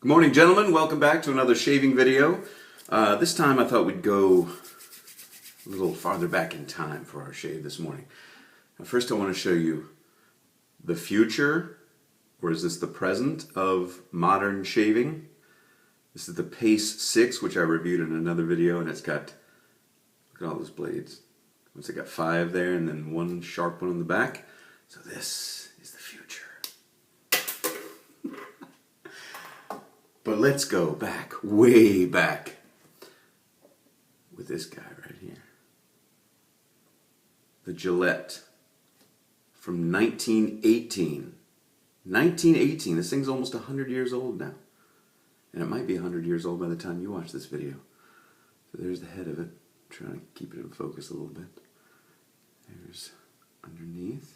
Good morning, gentlemen. Welcome back to another shaving video. This time I thought we'd go a little farther back in time for our shave this morning. Now, first I want to show you the future, or is this the present, of modern shaving. This is the Pace 6, which I reviewed in another video, and it's got, look at all those blades. It's got 5 there and then one sharp one on the back. So this is the future. But let's go back, way back, with this guy right here. The Gillette from 1918. 1918, this thing's almost 100 years old now. And it might be 100 years old by the time you watch this video. So there's the head of it. I'm trying to keep it in focus a little bit. There's underneath.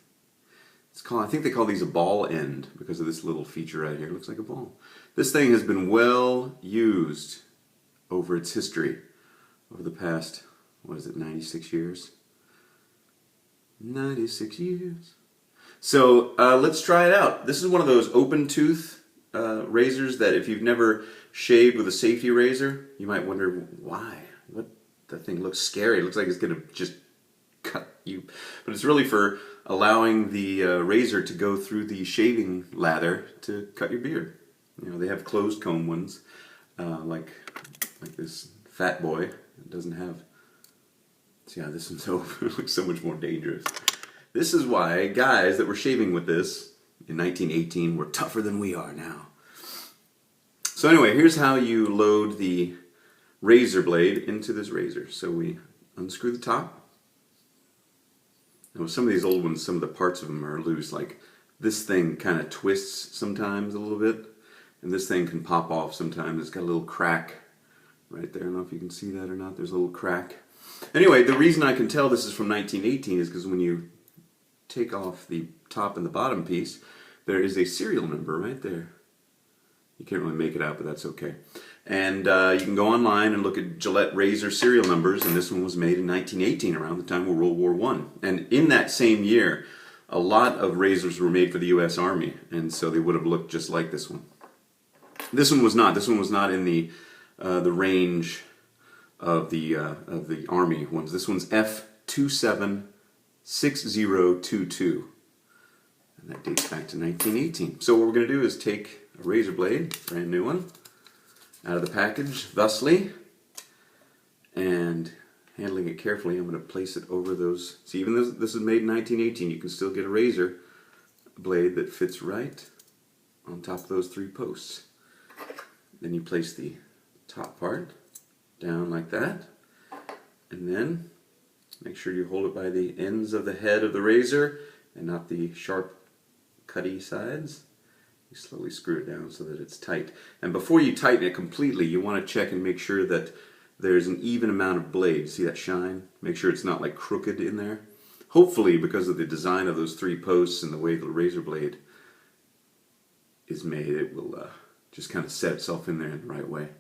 It's called, I think they call these a ball end because of this little feature right here. It looks like a ball. This thing has been well used over its history, over the past, what is it, 96 years? 96 years. So let's try it out. This is one of those open tooth razors that if you've never shaved with a safety razor, you might wonder why. That thing looks scary. It looks like it's going to just cut you. But it's really for allowing the razor to go through the shaving lather to cut your beard. You know, they have closed comb ones, like this fat boy. It doesn't have. See how this one's over? It looks so much more dangerous. This is why guys that were shaving with this in 1918 were tougher than we are now. So anyway, here's how you load the razor blade into this razor. So we unscrew the top. Now, some of these old ones, some of the parts of them are loose. Like this thing kind of twists sometimes a little bit, and this thing can pop off sometimes. It's got a little crack right there. I don't know if you can see that or not. There's a little crack. Anyway, the reason I can tell this is from 1918 is because when you take off the top and the bottom piece, there is a serial number right there. You can't really make it out, but that's okay. And you can go online and look at Gillette razor serial numbers, and this one was made in 1918, around the time of World War I. And in that same year, a lot of razors were made for the U.S. Army, and so they would have looked just like this one. This one was not. This one was not in the range of the Army ones. This one's F276022, and that dates back to 1918. So what we're going to do is take a razor blade, brand new one, out of the package thusly, and handling it carefully, I'm going to place it over those. See, even this is made in 1918, you can still get a razor blade that fits right on top of those 3 posts. Then you place the top part down like that, and then make sure you hold it by the ends of the head of the razor and not the sharp cutty sides. You slowly screw it down so that it's tight. And before you tighten it completely, you want to check and make sure that there's an even amount of blade. See that shine? Make sure it's not like crooked in there. Hopefully, because of the design of those 3 posts and the way the razor blade is made, it will just kind of set itself in there in the right way.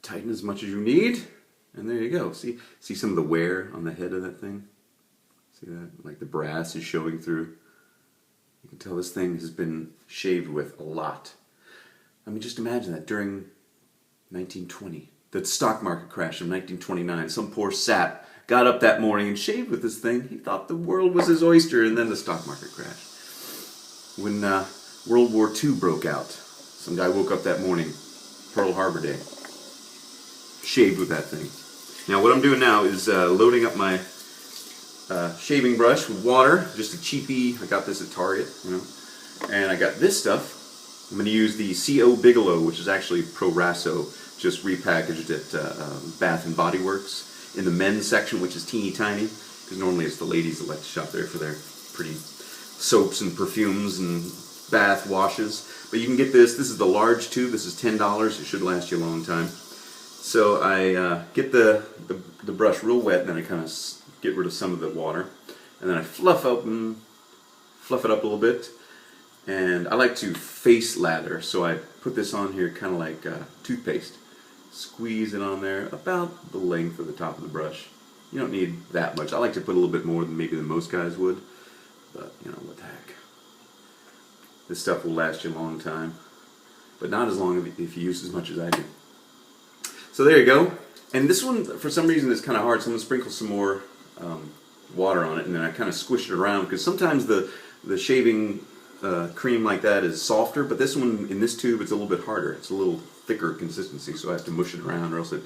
Tighten as much as you need, and there you go. See some of the wear on the head of that thing? See that? Like the brass is showing through. You can tell this thing has been shaved with a lot. I mean, just imagine that during 1920, the stock market crash of 1929, some poor sap got up that morning and shaved with this thing. He thought the world was his oyster, and then the stock market crashed. When World War II broke out, some guy woke up that morning, Pearl Harbor Day, shaved with that thing. Now what I'm doing now is loading up my shaving brush with water, just a cheapie. I got this at Target, you know. And I got this stuff. I'm going to use the C.O. Bigelow, which is actually Pro Raso, just repackaged at Bath and Body Works in the men's section, which is teeny tiny, because normally it's the ladies that like to shop there for their pretty soaps and perfumes and bath washes. But you can get this. This is the large tube. This is $10. It should last you a long time. So I get the brush real wet, and then I kind of get rid of some of the water, and then I fluff it up a little bit. And I like to face lather, so I put this on here kind of like toothpaste. Squeeze it on there about the length of the top of the brush. You don't need that much. I like to put a little bit more than most guys would, but you know, what the heck. This stuff will last you a long time. but not as long if you use as much as I do. So there you go. And this one, for some reason, is kind of hard, so I'm going to sprinkle some more water on it, and then I kind of squish it around, because sometimes the shaving cream like that is softer, but this one, in this tube, it's a little bit harder. It's a little thicker consistency, so I have to mush it around, or else it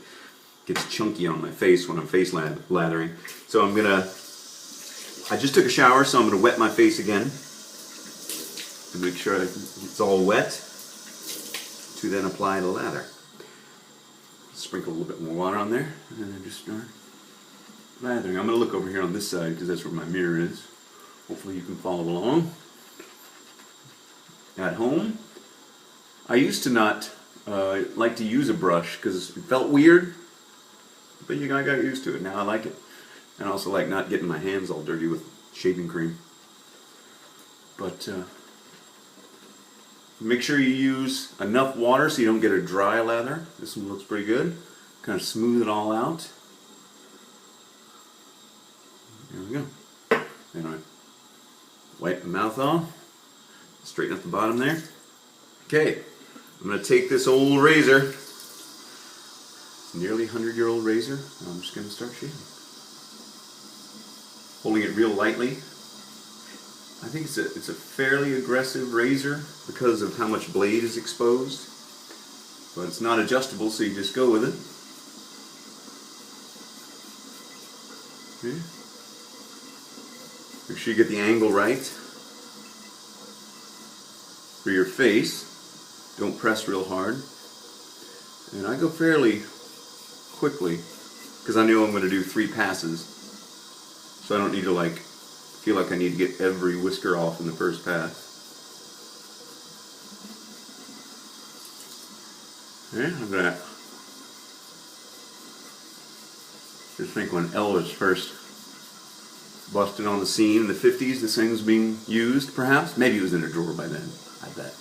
gets chunky on my face when I'm face lathering. So I just took a shower, so I'm going to wet my face again to make sure it's all wet, to then apply the lather. Sprinkle a little bit more water on there, and then just start lathering. I'm going to look over here on this side, because that's where my mirror is. Hopefully you can follow along. At home, I used to not like to use a brush, because it felt weird, but I got used to it. Now I like it. And I also like not getting my hands all dirty with shaving cream. But make sure you use enough water so you don't get a dry lather. This one looks pretty good. Kind of smooth it all out. There we go. Anyway, wipe the mouth off. Straighten up the bottom there. Okay, I'm going to take this old razor. It's a nearly 100-year-old razor. I'm just going to start shaving. Holding it real lightly. I think it's a fairly aggressive razor because of how much blade is exposed. But it's not adjustable, so you just go with it. Okay. Make sure you get the angle right for your face. Don't press real hard. And I go fairly quickly because I know I'm going to do 3 passes. So I don't need to feel like I need to get every whisker off in the first pass. Yeah, I'm going to just think when Elvis first busted on the scene in the 50s, this thing was being used, perhaps. Maybe it was in a drawer by then, I bet.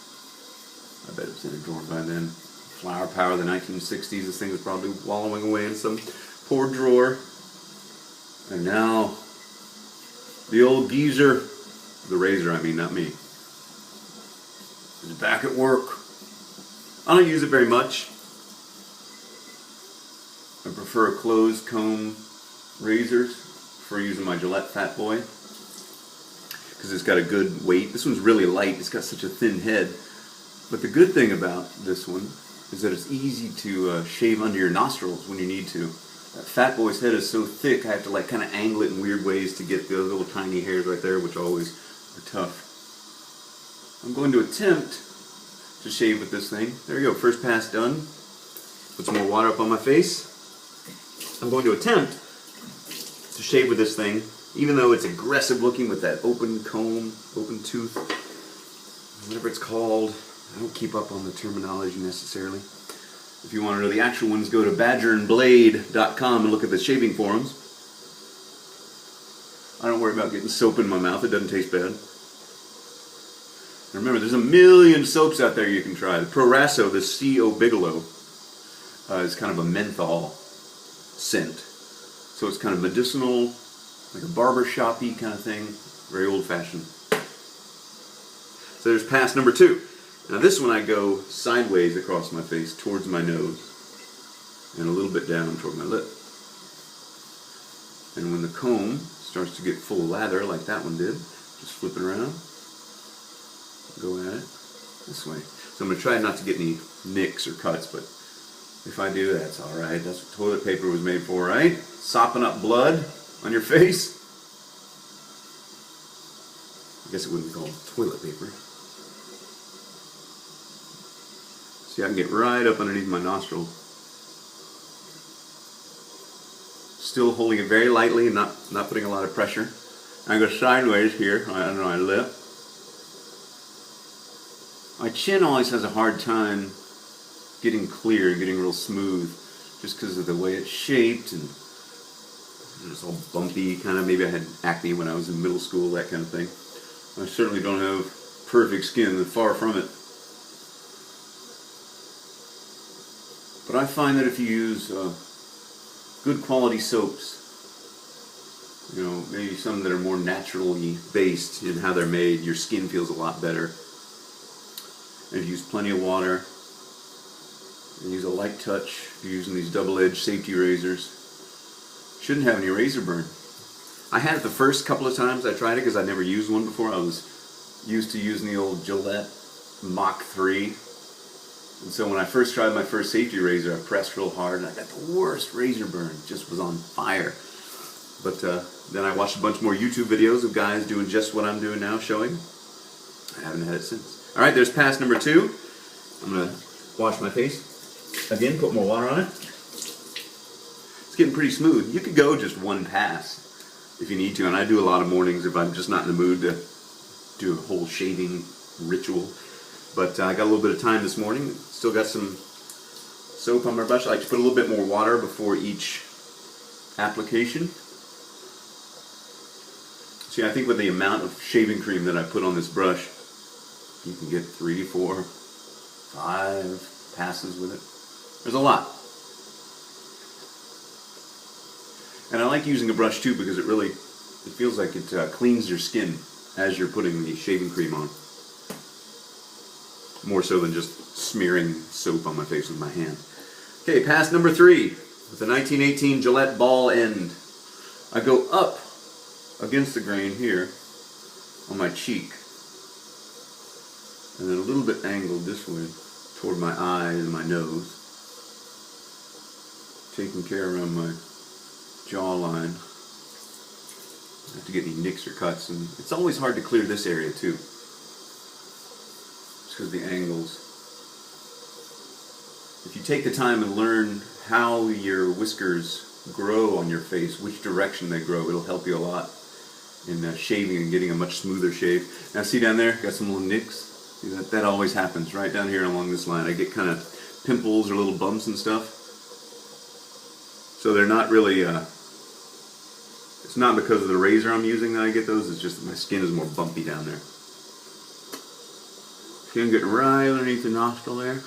I bet it was in a drawer by then. Flower power, the 1960s, this thing was probably wallowing away in some poor drawer. And now, the old geezer, the razor I mean, not me, is back at work. I don't use it very much. I prefer closed comb razors for using my Gillette Fat Boy because it's got a good weight. This one's really light. It's got such a thin head. But the good thing about this one is that it's easy to shave under your nostrils when you need to. That Fat Boy's head is so thick I have to kind of angle it in weird ways to get those little tiny hairs right there, which always are tough. I'm going to attempt to shave with this thing. There you go, first pass done. Put some more water up on my face. I'm going to attempt to shave with this thing, even though it's aggressive looking with that open comb, open tooth, whatever it's called. I don't keep up on the terminology necessarily. If you want to know the actual ones, go to badgerandblade.com and look at the shaving forums. I don't worry about getting soap in my mouth. It doesn't taste bad. And remember, there's a million soaps out there you can try. The Proraso, the C.O. Bigelow, is kind of a menthol scent. So it's kind of medicinal, like a barber-shop-y kind of thing. Very old-fashioned. So there's pass number 2. Now this one I go sideways across my face towards my nose and a little bit down toward my lip. And when the comb starts to get full lather like that one did, just flip it around, go at it this way. So I'm going to try not to get any nicks or cuts, but if I do, that's alright. That's what toilet paper was made for, right? Sopping up blood on your face. I guess it wouldn't be called toilet paper. See, I can get right up underneath my nostrils. Still holding it very lightly and not putting a lot of pressure. I go sideways here, on my lip. My chin always has a hard time getting clear, getting real smooth, just because of the way it's shaped and it's all bumpy, kind of. Maybe I had acne when I was in middle school, that kind of thing. I certainly don't have perfect skin, far from it. But I find that if you use good quality soaps, maybe some that are more naturally based in how they're made, your skin feels a lot better. And if you use plenty of water, And use a light touch if you're using these double-edged safety razors. Shouldn't have any razor burn. I had it the first couple of times I tried it because I never used one before. I was used to using the old Gillette Mach 3. And so when I first tried my first safety razor, I pressed real hard and I got the worst razor burn. It just was on fire. But then I watched a bunch more YouTube videos of guys doing just what I'm doing now, showing. I haven't had it since. Alright, there's pass number 2. I'm going to wash my face. Again, put more water on it. It's getting pretty smooth. You could go just one pass if you need to, and I do a lot of mornings if I'm just not in the mood to do a whole shaving ritual. But I got a little bit of time this morning. Still got some soap on my brush. I like to put a little bit more water before each application. See, I think with the amount of shaving cream that I put on this brush, you can get 3, 4, 5 passes with it. There's a lot. And I like using a brush too because it feels like it cleans your skin as you're putting the shaving cream on. More so than just smearing soap on my face with my hand. Okay, pass number 3 with the 1918 Gillette ball end. I go up against the grain here on my cheek and then a little bit angled this way toward my eyes and my nose, taking care around my jawline. Not to get any nicks or cuts, and it's always hard to clear this area too, just because of the angles. If you take the time and learn how your whiskers grow on your face, which direction they grow, it'll help you a lot in shaving and getting a much smoother shave. Now see down there, got some little nicks. See that always happens right down here along this line. I get kind of pimples or little bumps and stuff. So they're not really, it's not because of the razor I'm using that I get those, it's just that my skin is more bumpy down there. See, I'm getting right underneath the nostril there.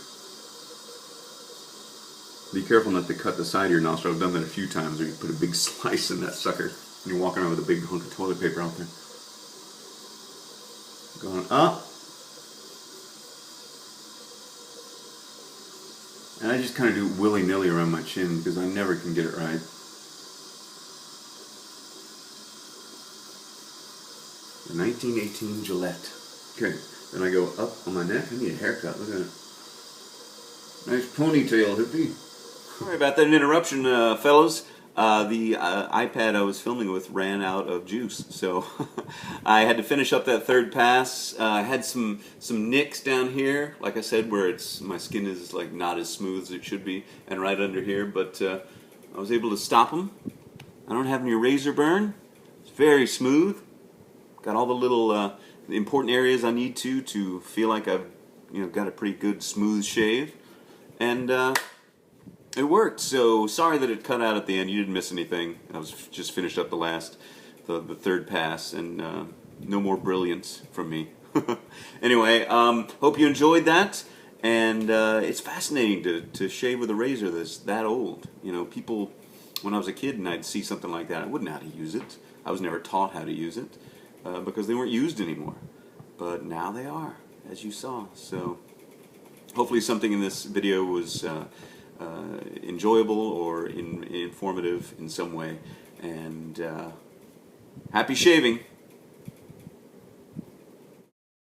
Be careful not to cut the side of your nostril. I've done that a few times where you put a big slice in that sucker and you're walking around with a big hunk of toilet paper out there. Going up. And I just kind of do it willy-nilly around my chin because I never can get it right. The 1918 Gillette. Okay, then I go up on my neck. I need a haircut. Look at it. Nice ponytail, hippie. Sorry about that interruption, fellas. The iPad I was filming with ran out of juice, so I had to finish up that third pass. I had some nicks down here, like I said, where my skin is like not as smooth as it should be, and right under here. But I was able to stop them. I don't have any razor burn. It's very smooth. Got all the little the important areas I need to feel like I've got a pretty good smooth shave, and it worked. So sorry that it cut out at the end. You didn't miss anything. I was just finished up the third pass, and no more brilliance from me. Anyway, hope you enjoyed that. And it's fascinating to shave with a razor that's that old. People, when I was a kid and I'd see something like that, I wouldn't know how to use it. I was never taught how to use it because they weren't used anymore. But now they are, as you saw. So hopefully something in this video was enjoyable or informative in some way. And happy shaving!